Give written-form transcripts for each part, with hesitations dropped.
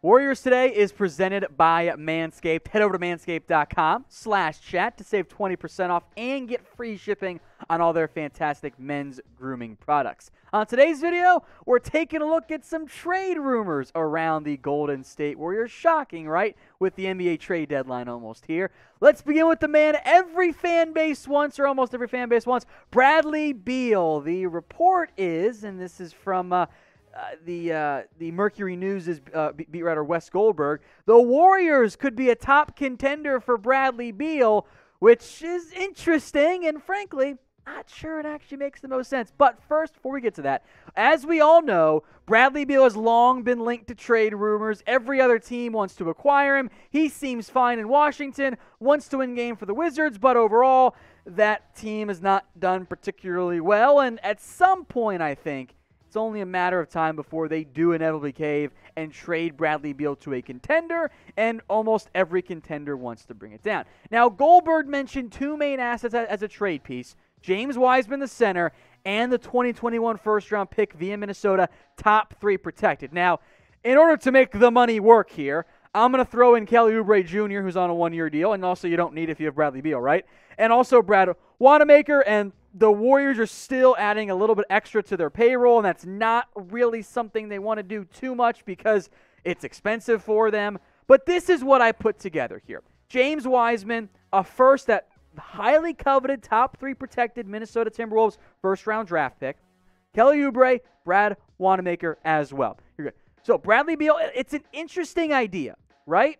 Warriors Today is presented by Manscaped. Head over to manscaped.com/chat to save 20% off and get free shipping on all their fantastic men's grooming products. On today's video, we're taking a look at some trade rumors around the Golden State Warriors. Shocking, right? With the NBA trade deadline almost here. Let's begin with the man every fan base wants, or almost every fan base wants, Bradley Beal. The report is, and this is from the Mercury News' beat writer Wes Goldberg, the Warriors could be a top contender for Bradley Beal, which is interesting and frankly not sure it actually makes the most sense. But first, before we get to that, as we all know, Bradley Beal has long been linked to trade rumors. Every other team wants to acquire him. He seems fine in Washington, wants to win game for the Wizards, but overall, that team has not done particularly well. And at some point, I think, it's only a matter of time before they do inevitably cave and trade Bradley Beal to a contender, and almost every contender wants to bring it down. Now, Goldberg mentioned two main assets as a trade piece: James Wiseman, the center, and the 2021 first-round pick via Minnesota, top 3 protected. Now, in order to make the money work here, I'm going to throw in Kelly Oubre Jr., who's on a 1-year deal, and also you don't need if you have Bradley Beal, right? And also Brad Wanamaker, and the Warriors are still adding a little bit extra to their payroll, and that's not really something they want to do too much because it's expensive for them. But this is what I put together here. James Wiseman, a first that highly coveted top 3 protected Minnesota Timberwolves first-round draft pick. Kelly Oubre, Brad Wanamaker as well. You're good. So Bradley Beal, it's an interesting idea, right?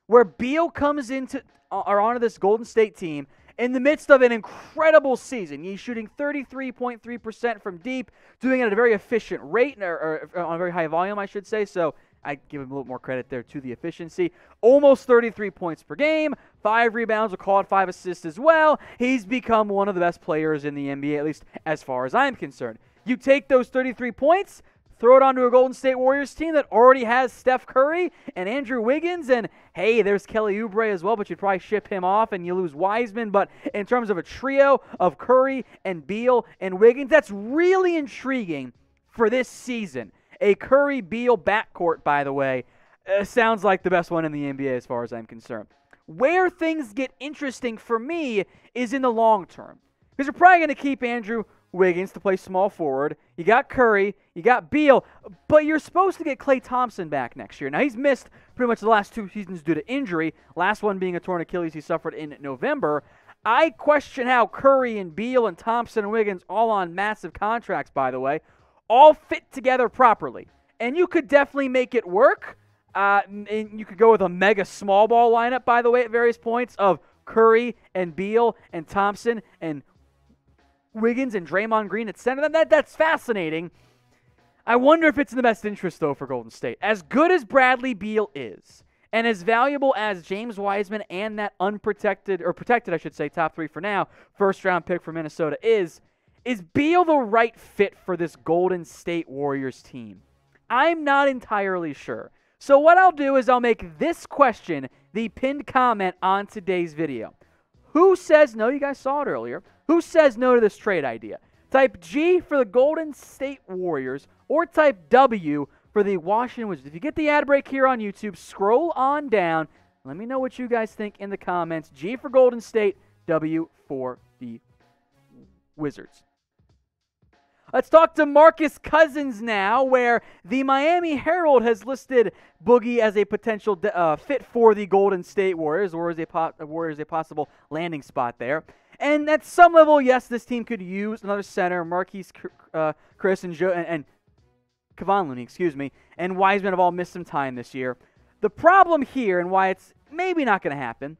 Where Beal comes into or onto this Golden State team in the midst of an incredible season. He's shooting 33.3% from deep, doing it at a very efficient rate, or on a very high volume, I should say. So I give him a little more credit there to the efficiency. Almost 33 points per game, 5 rebounds, a call at 5 assists as well. He's become one of the best players in the NBA, at least as far as I'm concerned. You take those 33 points, throw it onto a Golden State Warriors team that already has Steph Curry and Andrew Wiggins, and hey, there's Kelly Oubre as well, but you'd probably ship him off and you lose Wiseman. But in terms of a trio of Curry and Beal and Wiggins, that's really intriguing for this season. A Curry-Beal backcourt, by the way, sounds like the best one in the NBA as far as I'm concerned. Where things get interesting for me is in the long term, because you're probably going to keep Andrew Wiggins to play small forward. You got Curry, you got Beal, but you're supposed to get Klay Thompson back next year. Now, he's missed pretty much the last 2 seasons due to injury, last one being a torn Achilles he suffered in November. I question how Curry and Beal and Thompson and Wiggins, all on massive contracts, by the way, all fit together properly. And you could definitely make it work. And you could go with a mega small ball lineup, by the way, at various points of Curry and Beal and Thompson and Wiggins and Draymond Green at center. That's fascinating. I wonder if it's in the best interest, though, for Golden State. As good as Bradley Beal is, and as valuable as James Wiseman and that unprotected, or protected, I should say, top 3 for now, first-round pick for Minnesota is Beal the right fit for this Golden State Warriors team? I'm not entirely sure. So what I'll do is I'll make this question the pinned comment on today's video. Who says no? You guys saw it earlier. Who says no to this trade idea? Type G for the Golden State Warriors, or type W for the Washington Wizards. If you get the ad break here on YouTube, scroll on down. Let me know what you guys think in the comments. G for Golden State, W for the Wizards. Let's talk to DeMarcus Cousins now, where the Miami Herald has listed Boogie as a potential fit for the Golden State Warriors, or as a possible landing spot there. And at some level, yes, this team could use another center. Marquise Chris and Kevon Looney, and Wiseman have all missed some time this year. The problem here, and why it's maybe not going to happen,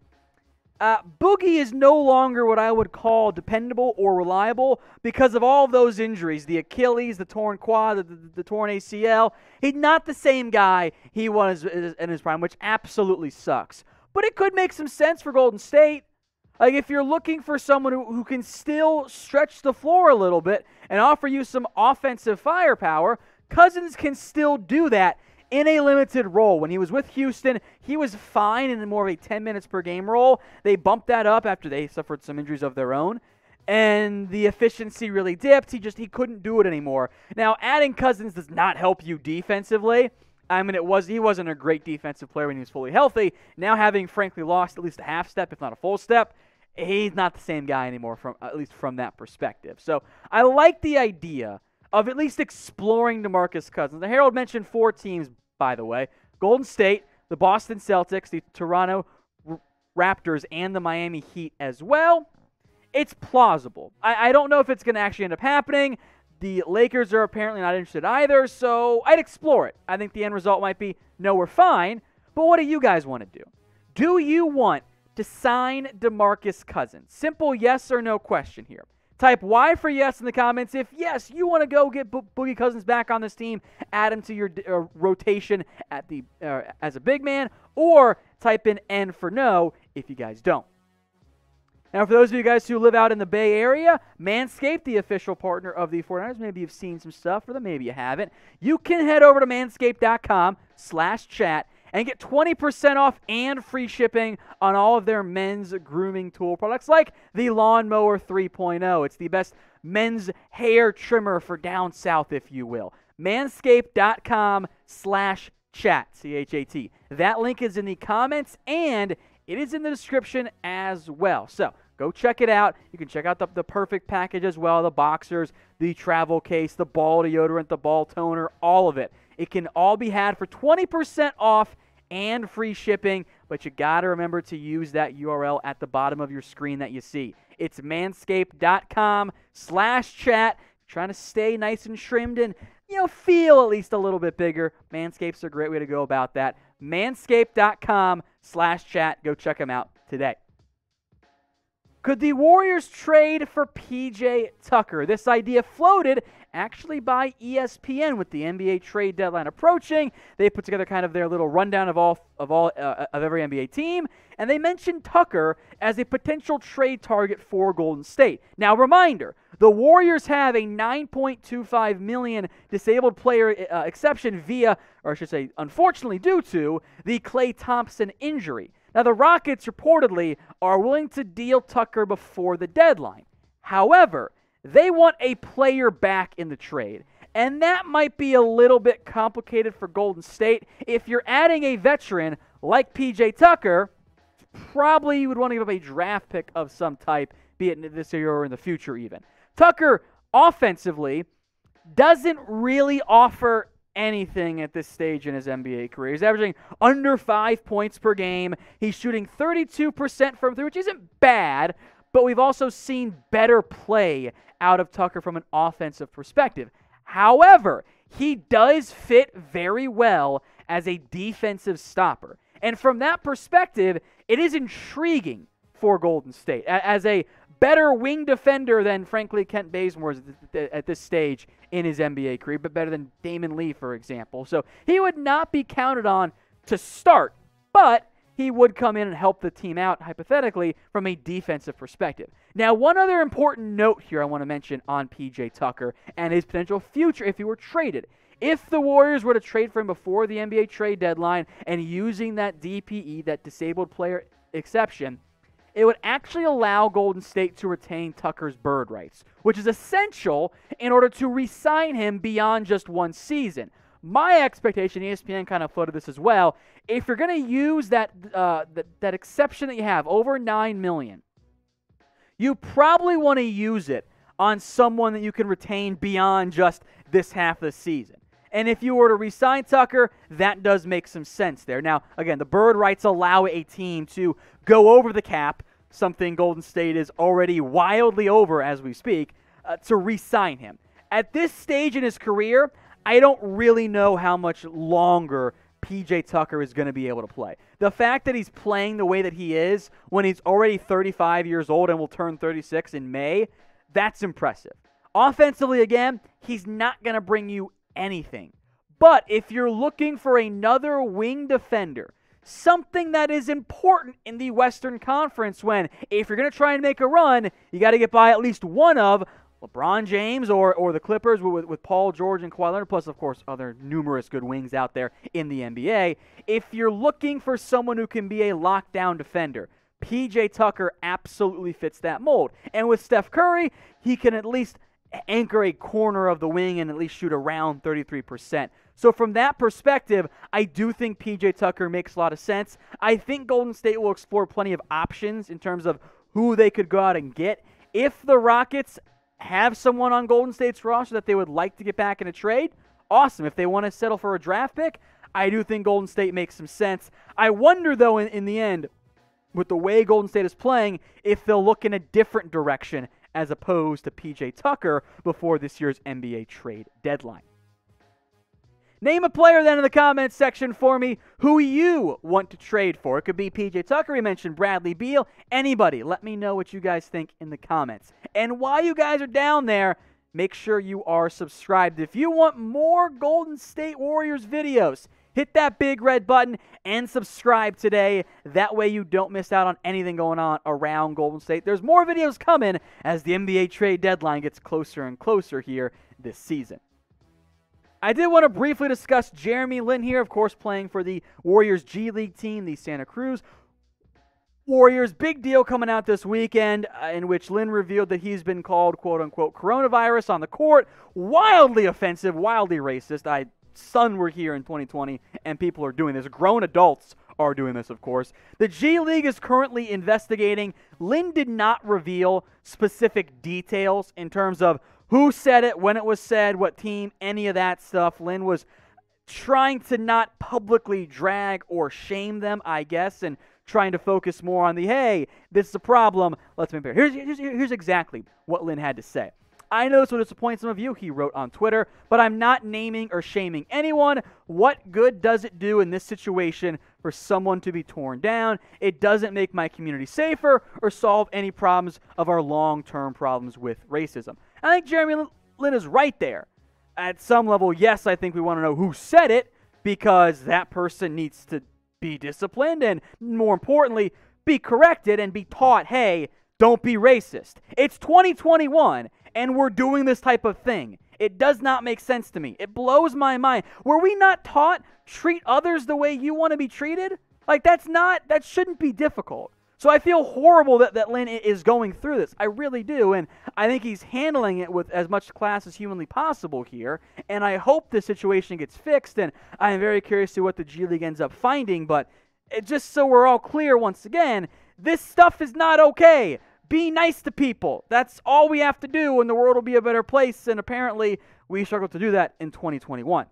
Boogie is no longer what I would call dependable or reliable because of all of those injuries, the Achilles, the torn quad, the torn ACL. He's not the same guy he was in his prime, which absolutely sucks. But it could make some sense for Golden State. Like, if you're looking for someone who can still stretch the floor a little bit and offer you some offensive firepower, Cousins can still do that in a limited role. When he was with Houston, he was fine in more of a 10 minutes per game role. They bumped that up after they suffered some injuries of their own, and the efficiency really dipped. He couldn't do it anymore. Now, adding Cousins does not help you defensively, I mean, he wasn't a great defensive player when he was fully healthy. Now having frankly lost at least a half step, if not a full step, he's not the same guy anymore, at least from that perspective. So I like the idea of at least exploring DeMarcus Cousins. The Herald mentioned 4 teams, by the way: Golden State, the Boston Celtics, the Toronto Raptors, and the Miami Heat as well. It's plausible. I don't know if it's going to actually end up happening. The Lakers are apparently not interested either, so I'd explore it. I think the end result might be, no, we're fine. But what do you guys want to do? Do you want to sign DeMarcus Cousins? Simple yes or no question here. Type Y for yes in the comments if, yes, you want to go get Boogie Cousins back on this team, add him to your rotation at the as a big man, or type in N for no if you guys don't. Now, for those of you guys who live out in the Bay Area, Manscaped, the official partner of the 49ers, maybe you've seen some stuff for them, maybe you haven't. You can head over to manscaped.com/chat and get 20% off and free shipping on all of their men's grooming tool products, like the Lawnmower 3.0. It's the best men's hair trimmer for down south, if you will. Manscaped.com/chat, C-H-A-T. That link is in the comments, and it is in the description as well. So go check it out. You can check out the perfect package as well, the boxers, the travel case, the ball deodorant, the ball toner, all of it. It can all be had for 20% off and free shipping, but you got to remember to use that URL at the bottom of your screen that you see. It's manscaped.com/chat. Trying to stay nice and trimmed and, feel at least a little bit bigger. Manscaped's a great way to go about that. Manscaped.com/chat. Go check them out today. Could the Warriors trade for P.J. Tucker? This idea floated actually by ESPN with the NBA trade deadline approaching. They put together kind of their little rundown of every NBA team, and they mentioned Tucker as a potential trade target for Golden State. Now, reminder, the Warriors have a $9.25 million disabled player exception unfortunately due to the Klay Thompson injury. Now, the Rockets reportedly are willing to deal Tucker before the deadline. However, they want a player back in the trade, and that might be a little bit complicated for Golden State. If you're adding a veteran like P.J. Tucker, probably you would want to give up a draft pick of some type, be it this year or in the future even. Tucker, offensively, doesn't really offer anything at this stage in his NBA career. He's averaging under 5 points per game. He's shooting 32% from 3, which isn't bad, but we've also seen better play out of Tucker from an offensive perspective. However, he does fit very well as a defensive stopper. And from that perspective, it is intriguing for Golden State as a better wing defender than, frankly, Kent Bazemore is at this stage in his NBA career, but better than Damon Lee, for example. So he would not be counted on to start, but he would come in and help the team out, hypothetically, from a defensive perspective. Now, one other important note here I want to mention on P.J. Tucker and his potential future if he were traded. If the Warriors were to trade for him before the NBA trade deadline and using that DPE, that disabled player exception, it would actually allow Golden State to retain Tucker's bird rights, which is essential in order to re-sign him beyond just one season. My expectation, ESPN kind of floated this as well, if you're going to use that exception that you have, over $9 million, you probably want to use it on someone that you can retain beyond just this half of the season. And if you were to re-sign Tucker, that does make some sense there. Now, again, the bird rights allow a team to go over the cap, something Golden State is already wildly over as we speak, to re-sign him. At this stage in his career, I don't really know how much longer P.J. Tucker is going to be able to play. The fact that he's playing the way that he is when he's already 35 years old and will turn 36 in May, that's impressive. Offensively, again, he's not going to bring you anything. But if you're looking for another wing defender, something that is important in the Western Conference when, if you're going to try and make a run, you got to get by at least one of LeBron James or the Clippers with Paul George and Kawhi Leonard, plus, of course, other numerous good wings out there in the NBA. If you're looking for someone who can be a lockdown defender, P.J. Tucker absolutely fits that mold. And with Steph Curry, he can at least anchor a corner of the wing and at least shoot around 33%. So from that perspective, I do think P.J. Tucker makes a lot of sense. I think Golden State will explore plenty of options in terms of who they could go out and get. If the Rockets have someone on Golden State's roster that they would like to get back in a trade, awesome. If they want to settle for a draft pick, I do think Golden State makes some sense. I wonder, though, in the end, with the way Golden State is playing, if they'll look in a different direction as opposed to P.J. Tucker before this year's NBA trade deadline. Name a player then in the comments section for me who you want to trade for. It could be P.J. Tucker. We mentioned Bradley Beal. Anybody. Let me know what you guys think in the comments. And while you guys are down there, make sure you are subscribed. If you want more Golden State Warriors videos, hit that big red button and subscribe today. That way you don't miss out on anything going on around Golden State. There's more videos coming as the NBA trade deadline gets closer and closer here this season. I did want to briefly discuss Jeremy Lin here, of course, playing for the Warriors G League team, the Santa Cruz Warriors. Big deal coming out this weekend in which Lin revealed that he's been called, quote-unquote, coronavirus on the court. Wildly offensive, wildly racist. Son, we're here in 2020, and people are doing this. Grown adults are doing this, of course. The G League is currently investigating. Lin did not reveal specific details in terms of who said it, when it was said, what team, any of that stuff. Lin was trying to not publicly drag or shame them, I guess, and trying to focus more on the, hey, this is a problem, let's make it better. Here's exactly what Lin had to say. I know this will disappoint some of you, he wrote on Twitter, but I'm not naming or shaming anyone. What good does it do in this situation for someone to be torn down? It doesn't make my community safer or solve any problems of our long-term problems with racism. I think Jeremy Lin is right there. At some level, yes, I think we want to know who said it because that person needs to be disciplined and, more importantly, be corrected and be taught, hey, don't be racist. It's 2021, and we're doing this type of thing. It does not make sense to me. It blows my mind. Were we not taught treat others the way you want to be treated? Like, that shouldn't be difficult. So I feel horrible that Lin is going through this. I really do, and I think he's handling it with as much class as humanly possible here, and I hope the situation gets fixed, and I'm very curious to what the G League ends up finding, but just so we're all clear once again, this stuff is not okay. Be nice to people. That's all we have to do, and the world will be a better place, and apparently we struggle to do that in 2021.